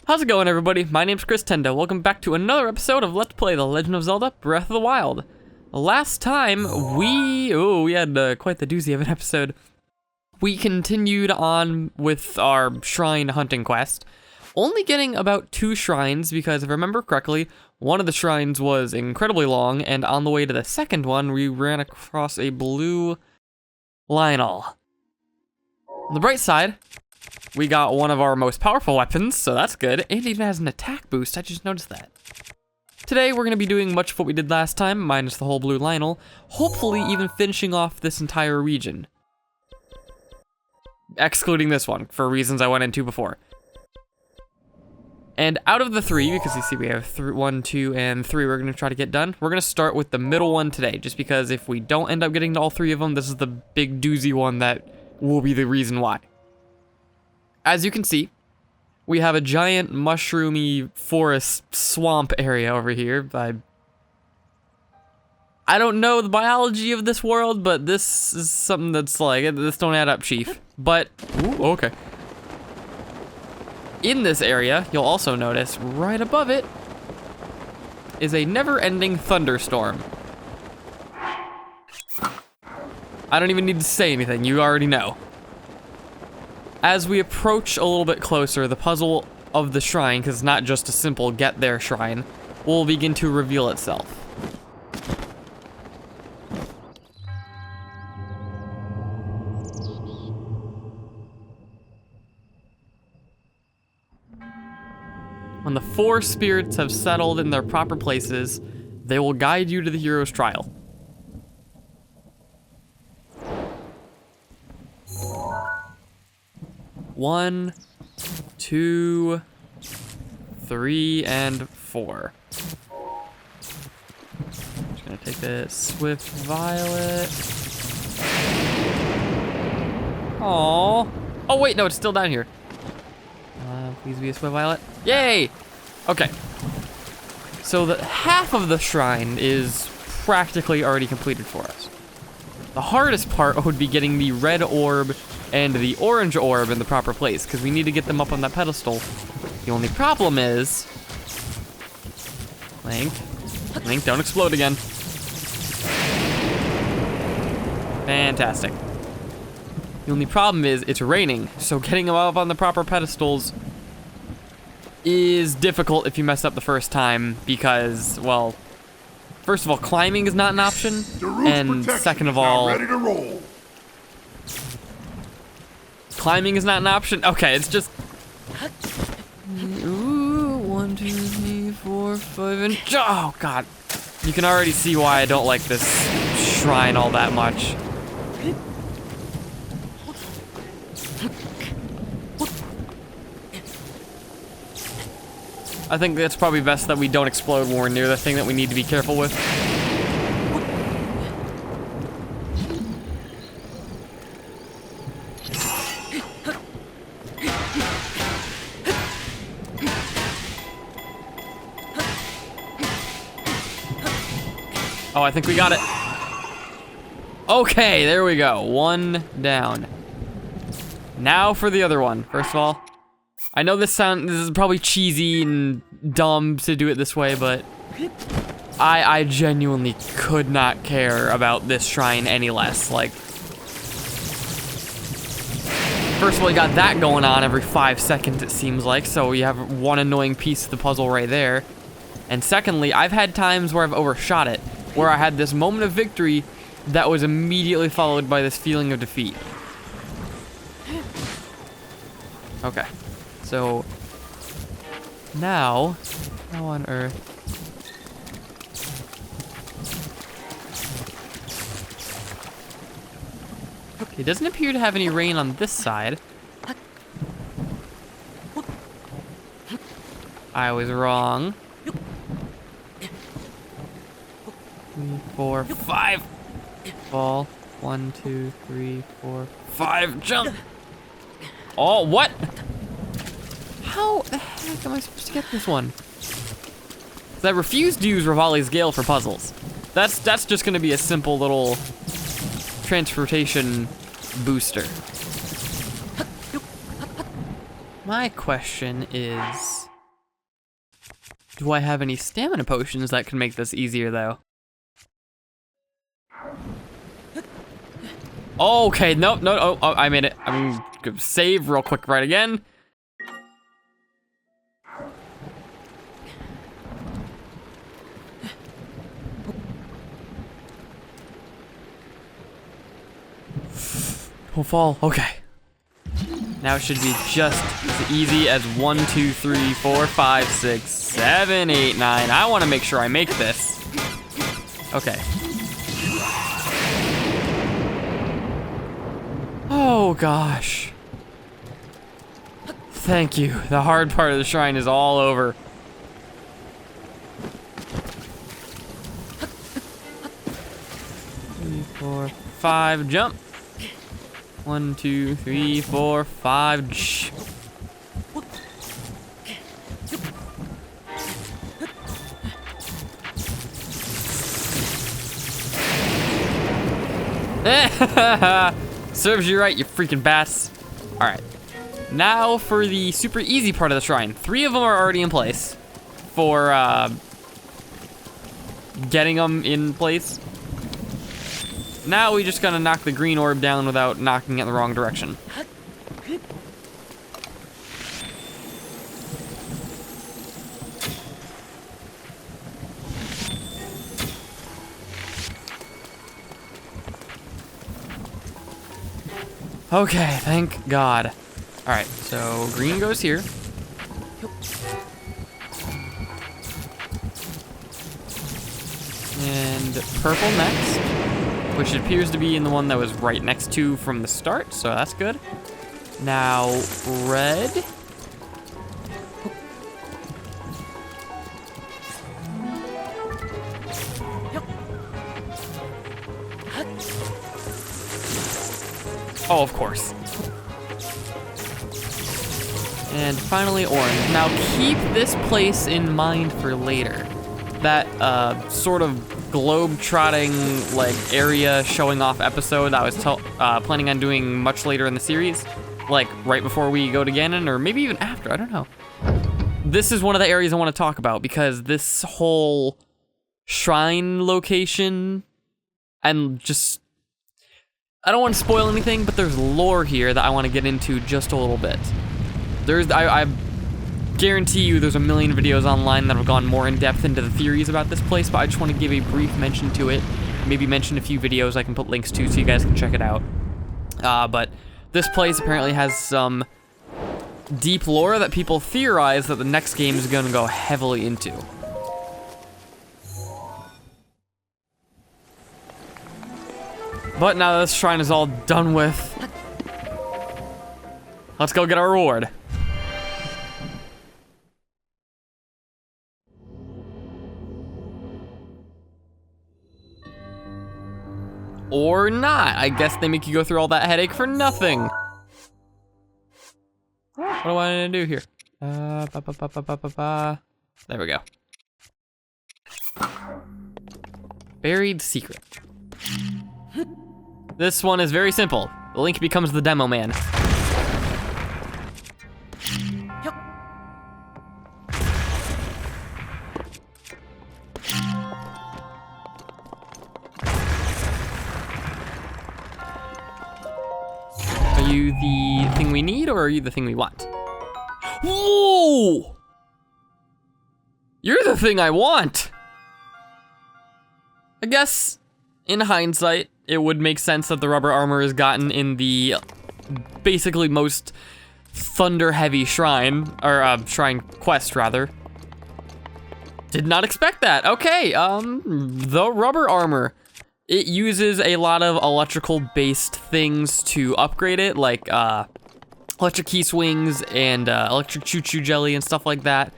How's it going, everybody? My name's Chris Tendo. Welcome back to another episode of Let's Play The Legend of Zelda Breath of the Wild. Last time, we had quite the doozy of an episode. We continued on with our shrine hunting quest, only getting about 2 shrines because if I remember correctly, one of the shrines was incredibly long, and on the way to the second one, we ran across a blue Lionel. On the bright side, we got one of our most powerful weapons, so that's good, and it even has an attack boost. I just noticed that. Today, we're going to be doing much of what we did last time, minus the whole blue Lionel, hopefully even finishing off this entire region. Excluding this one, for reasons I went into before. And out of the 3, because you see we have 1, 2, and 3 we're going to try to get done, we're going to start with the middle one today, just because if we don't end up getting to all 3 of them, this is the big doozy one that will be the reason why. As you can see, we have a giant mushroomy forest swamp area over here. I don't know the biology of this world, but this is something that's like, this don't add up, Chief. But, ooh, okay. In this area, you'll also notice right above it is a never-ending thunderstorm. I don't even need to say anything, you already know. As we approach a little bit closer, the puzzle of the shrine, because it's not just a simple get there shrine, will begin to reveal itself. When the 4 spirits have settled in their proper places, they will guide you to the hero's trial. One, 2, 3, and 4. Just gonna take this Swift Violet. Aww. Oh wait, no, it's still down here. Please be a Swift Violet. Yay! Okay. So the half of the shrine is practically already completed for us. The hardest part would be getting the red orb and the orange orb in the proper place, because we need to get them up on that pedestal. The only problem is... Link, don't explode again. Fantastic. The only problem is it's raining, so getting them up on the proper pedestals is difficult if you mess up the first time, because, well, first of all, climbing is not an option, and second of all, ready to roll. Climbing is not an option? Okay, it's just... Ooh, 1, 2, 3, 4, 5, and... Oh, God. You can already see why I don't like this shrine all that much. I think it's probably best that we don't explode when we're near the thing that we need to be careful with. Oh, I think we got it. Okay, there we go. 1 down. Now for the other one. First of all, I know this is probably cheesy and dumb to do it this way, but I genuinely could not care about this shrine any less. Like, first of all, you got that going on every 5 seconds, it seems like, so you have one annoying piece of the puzzle right there. And secondly, I've had times where I've overshot it, where I had this moment of victory that was immediately followed by this feeling of defeat. Okay. So, now, how on earth? It doesn't appear to have any rain on this side. I was wrong. 3, 4, 5. Fall. 1, 2, 3, 4, 5. Jump. Oh, what? How the heck am I supposed to get this one? 'Cause I refuse to use Rivali's Gale for puzzles. That's just gonna be a simple little transportation booster. My question is, Do I have any stamina potions that can make this easier, though? Okay, no, I made it. I'm gonna save real quick right again. Don't fall, okay. Now it should be just as easy as 1, 2, 3, 4, 5, 6, 7, 8, 9. I wanna make sure I make this. Okay. Oh gosh. Thank you. The hard part of the shrine is all over. Three, 4, 5, jump. 1, 2, 3, 4, 5. Serves you right, you freaking bats. All right, now for the super easy part of the shrine. 3 of them are already in place for getting them in place. Now we just gotta knock the green orb down without knocking it in the wrong direction. Okay, thank God. All right, so green goes here. And purple next, which appears to be in the one that was right next to from the start, so that's good. Now red. Oh, of course. And finally orange. Now keep this place in mind for later. That sort of globe-trotting like area showing off episode I was planning on doing much later in the series, like right before we go to Ganon, or maybe even after, I don't know. This is one of the areas I want to talk about because this whole shrine location and just, I don't want to spoil anything, but there's lore here that I want to get into just a little bit. I guarantee you there's a million videos online that have gone more in depth into the theories about this place, but I just want to give a brief mention to it. Maybe mention a few videos I can put links to so you guys can check it out. But this place apparently has some deep lore that people theorize that the next game is going to go heavily into. But now that this shrine is all done with, let's go get our reward. Or not. I guess they make you go through all that headache for nothing. What do I need to do here? There we go. Buried secret. This one is very simple. Link becomes the demo man. Are you the thing we need, or are you the thing we want? Whoa! You're the thing I want! I guess, in hindsight, it would make sense that the rubber armor is gotten in the basically most thunder-heavy shrine, or shrine quest, rather. Did not expect that. Okay, the rubber armor. It uses a lot of electrical-based things to upgrade it, like electric key swings and electric choo-choo jelly and stuff like that.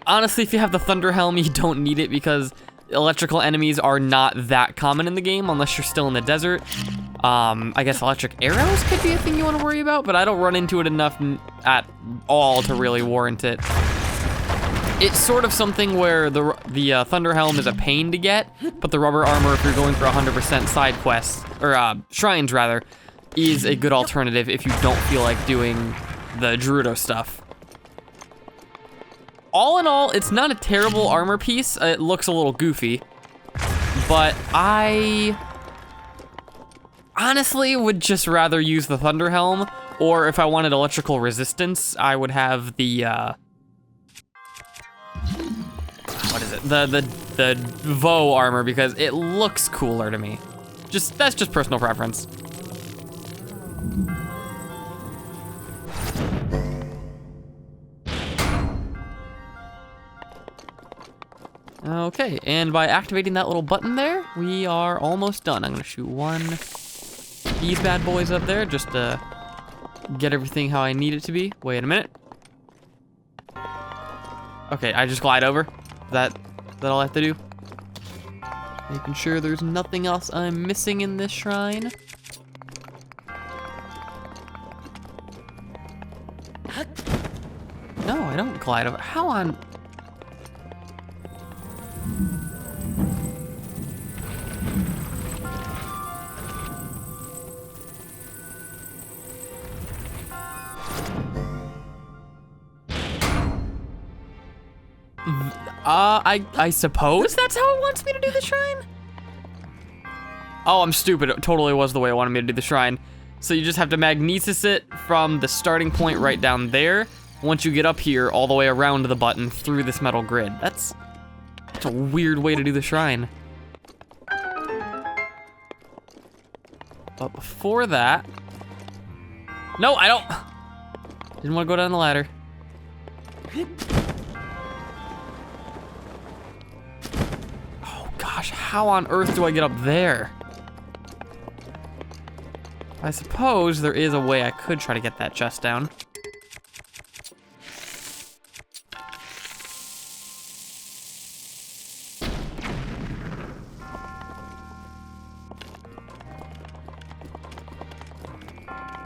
Honestly, if you have the Thunder Helm, you don't need it because electrical enemies are not that common in the game unless you're still in the desert. I guess electric arrows could be a thing you want to worry about, but I don't run into it enough at all to really warrant it. It's sort of something where the Thunder Helm is a pain to get, but the rubber armor, if you're going for 100% side quests, or shrines rather, is a good alternative if you don't feel like doing the Gerudo stuff. all in all, it's not a terrible armor piece. It looks a little goofy, but I honestly would just rather use the Thunder Helm, or if I wanted electrical resistance, I would have the, what is it? The Vo armor, because it looks cooler to me. That's just personal preference. Okay, and by activating that little button there, we are almost done. I'm gonna shoot one of these bad boys up there just to get everything how I need it to be. Wait a minute. Okay, I just glide over. Is that all I have to do? Making sure there's nothing else I'm missing in this shrine. No, I don't glide over. How on... I suppose that's how it wants me to do the shrine? Oh, I'm stupid. It totally was the way it wanted me to do the shrine. So you just have to magnesis it from the starting point right down there. Once you get up here, all the way around the button through this metal grid. That's a weird way to do the shrine. But before that... No, I don't... Didn't want to go down the ladder. Gosh, how on earth do I get up there? I suppose there is a way I could try to get that chest down.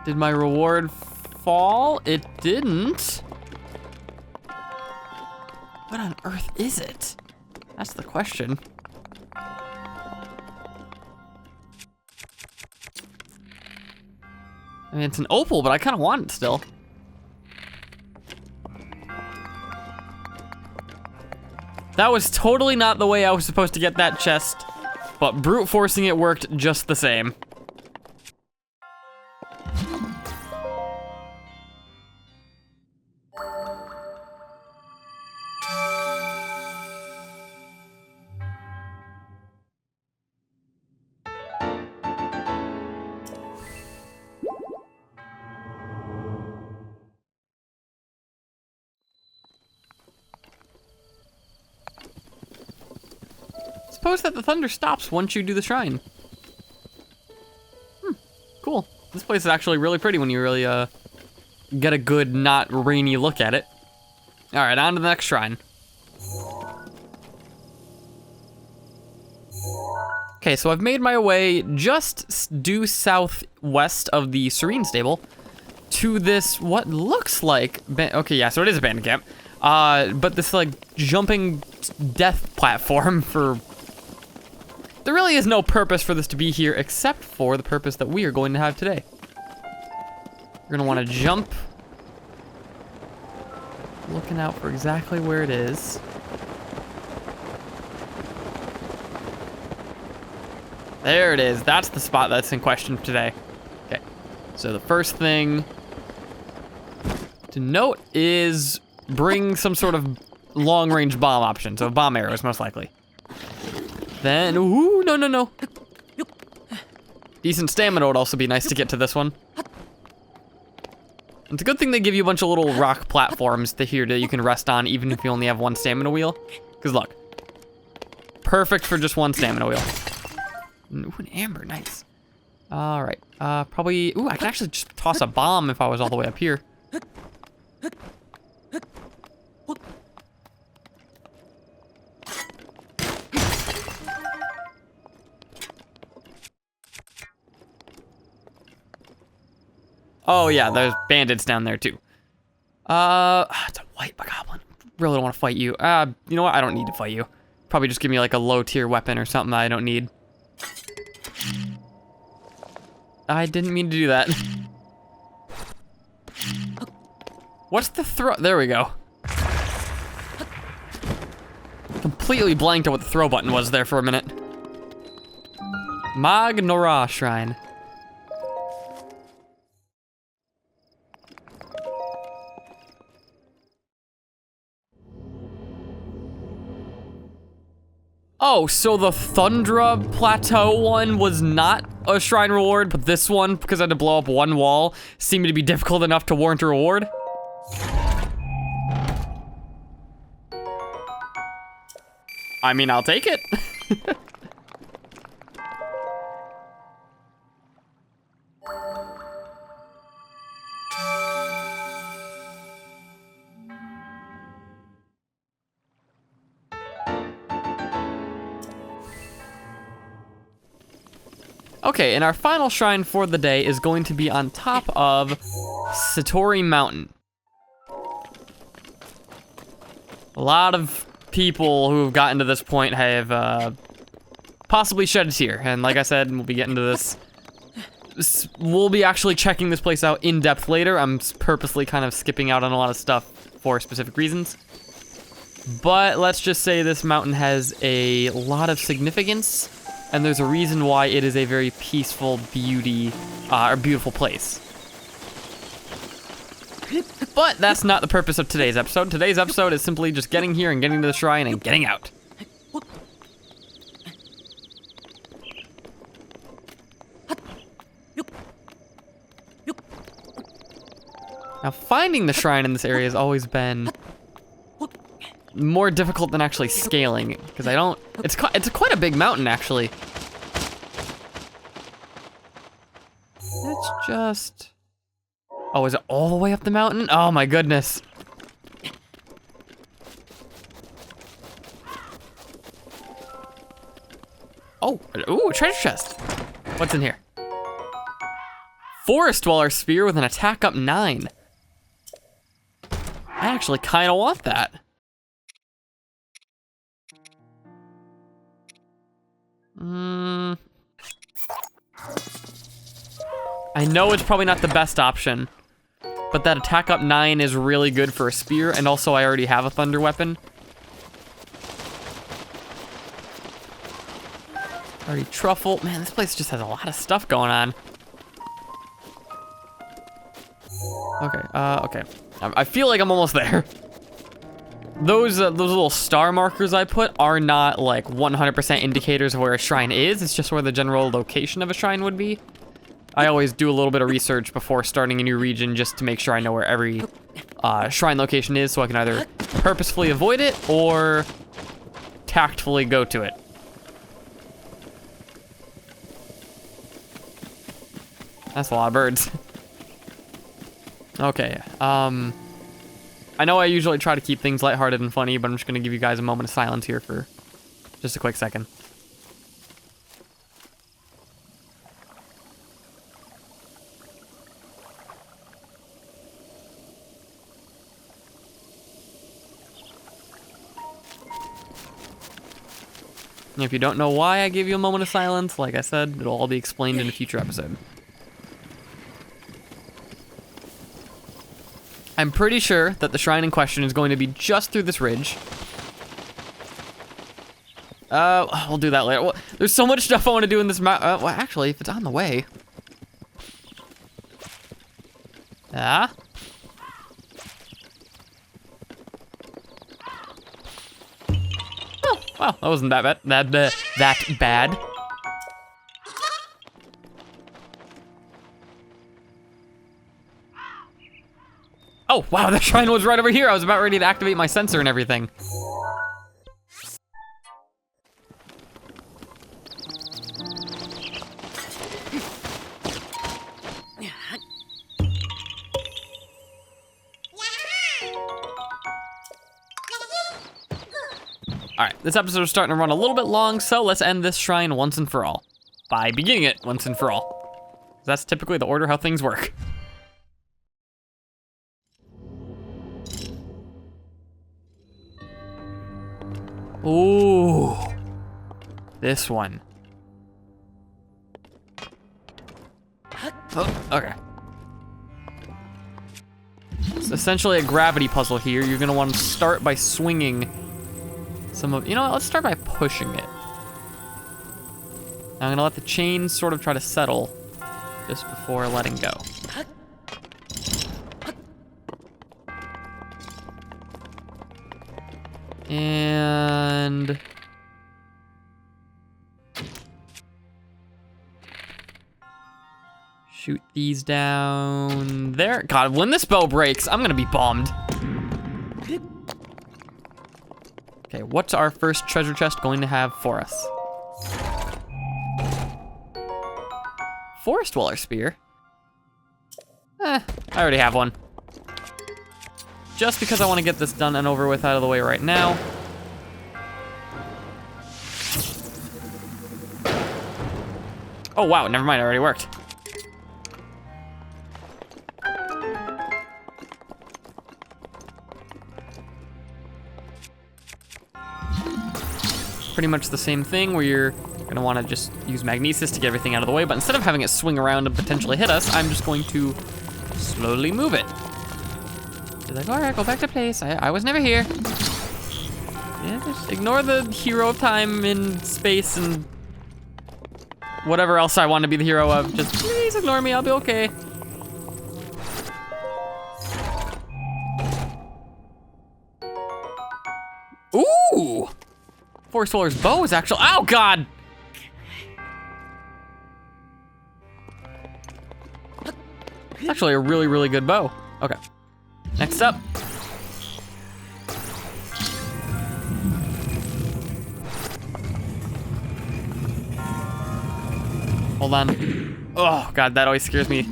Did my reward fall? It didn't. What on earth is it? That's the question. I mean, it's an opal, but I kind of want it still. That was totally not the way I was supposed to get that chest, but brute forcing it worked just the same. Suppose that the thunder stops once you do the shrine. Cool. This place is actually really pretty when you really get a good, not rainy look at it. All right, on to the next shrine. Okay, so I've made my way just due southwest of the Serene Stable to this, what looks like, okay, yeah, so it is a bandit camp. But this like jumping death platform for, there really is no purpose for this to be here except for the purpose that we are going to have today. We're gonna wanna jump. Looking out for exactly where it is. There it is, that's the spot that's in question today. Okay, so the first thing to note is bring some sort of long-range bomb option, so bomb arrows most likely. Then, ooh, no. Decent stamina would also be nice to get to this one. It's a good thing they give you a bunch of little rock platforms that you can rest on even if you only have one stamina wheel. Because look, perfect for just one stamina wheel. Ooh, an amber, nice. All right, probably, ooh, I can actually just toss a bomb if I was all the way up here. Oh yeah, there's bandits down there too. It's a white goblin. Really don't want to fight you. You know what? I don't need to fight you. Probably just give me like a low tier weapon or something that I don't need. I didn't mean to do that. What's the throw? There we go. completely blanked on what the throw button was there for a minute. Mag Nora Shrine. Oh, so the Thundra Plateau one was not a shrine reward, but this one, because I had to blow up one wall, seemed to be difficult enough to warrant a reward? I mean, I'll take it. Okay, and our final shrine for the day is going to be on top of Satori Mountain. A lot of people who have gotten to this point have possibly shed a tear, and like I said, we'll be getting to this. We'll be actually checking this place out in depth later. I'm purposely kind of skipping out on a lot of stuff for specific reasons. But let's just say this mountain has a lot of significance, and there's a reason why it is a very peaceful, beautiful place. But that's not the purpose of today's episode. Today's episode is simply just getting here and getting to the shrine and getting out. Now, finding the shrine in this area has always been more difficult than actually scaling, because I don't. It's quite a big mountain, actually. It's just. Oh, is it all the way up the mountain? Oh my goodness. Oh, ooh, a treasure chest. What's in here? Forest Dweller Spear with an attack up 9. I actually kind of want that. I know it's probably not the best option, but that attack up 9 is really good for a spear, and also I already have a thunder weapon. Already truffle. Man, this place just has a lot of stuff going on. Okay, okay. I feel like I'm almost there. Those little star markers I put are not like 100% indicators of where a shrine is. It's just where the general location of a shrine would be. I always do a little bit of research before starting a new region just to make sure I know where every shrine location is, so I can either purposefully avoid it or tactfully go to it. That's a lot of birds. Okay, I know I usually try to keep things lighthearted and funny, but I'm just gonna give you guys a moment of silence here for just a quick second. If you don't know why I gave you a moment of silence, like I said, it'll all be explained in a future episode. I'm pretty sure that the shrine in question is going to be just through this ridge. We'll do that later. Well, there's so much stuff I want to do in this map. Well, actually, if it's on the way. Ah. Oh, wow, that wasn't that bad. That bad. Oh, wow, the shrine was right over here. I was about ready to activate my sensor and everything. All right, this episode is starting to run a little bit long, so let's end this shrine once and for all. By beginning it once and for all. That's typically the order how things work. Ooh, this one. Oh, okay. It's essentially a gravity puzzle here. You're gonna want to start by swinging some of, you know what, let's start by pushing it. I'm gonna let the chain sort of try to settle just before letting go. And shoot these down there. God, when this bow breaks, I'm gonna be bummed. Okay, what's our first treasure chest going to have for us? Forest Dweller Spear. I already have one. Just because I want to get this done and over with out of the way right now. Oh wow, never mind, it already worked. Pretty much the same thing where you're gonna want to just use magnesis to get everything out of the way, but instead of having it swing around and potentially hit us, I'm just going to slowly move it. Be like, all right, go back to place. I was never here. Yeah, just ignore the hero of time in space and whatever else I want to be the hero of. Just please ignore me, I'll be okay. Ooh! Forest Dweller's bow is actually, oh God! It's actually a really, really good bow. Okay, next up. Hold on. Oh God, that always scares me.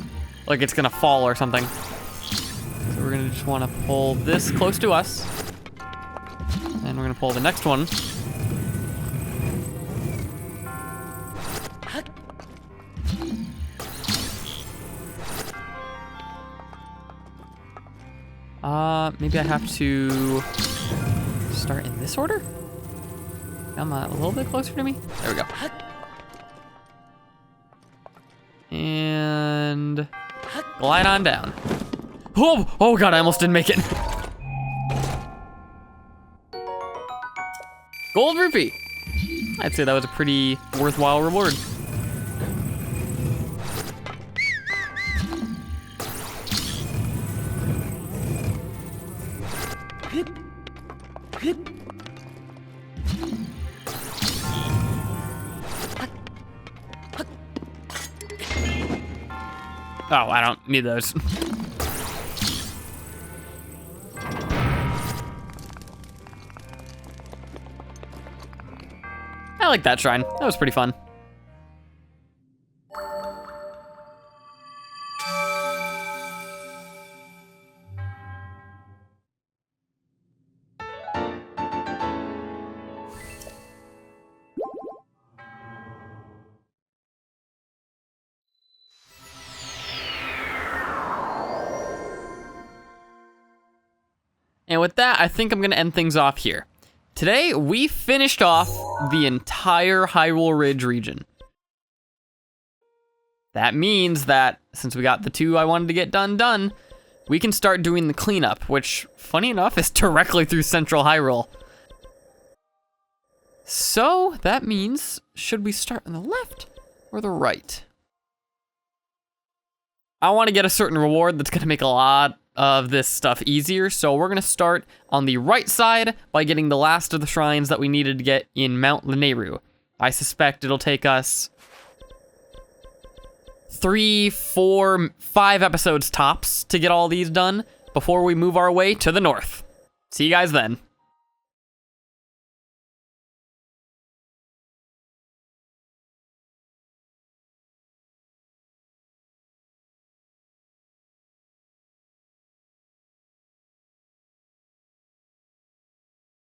Like it's gonna fall or something. So we're gonna just wanna pull this close to us. And we're gonna pull the next one. Maybe I have to start in this order? Come a little bit closer to me. There we go. And glide on down. Oh God, I almost didn't make it. Gold rupee. I'd say that was a pretty worthwhile reward. Oh, I don't need those. I like that shrine. That was pretty fun. And with that, I think I'm gonna end things off here. Today, we finished off the entire Hyrule Ridge region. That means that, since we got the two I wanted to get done, we can start doing the cleanup, which, funny enough, is directly through Central Hyrule. So, that means, should we start on the left or the right? I want to get a certain reward that's gonna make a lot of this stuff easier, so we're gonna start on the right side by getting the last of the shrines that we needed to get in Mount Lanayru. I suspect it'll take us 3, 4, 5 episodes tops to get all these done before we move our way to the north. See you guys then.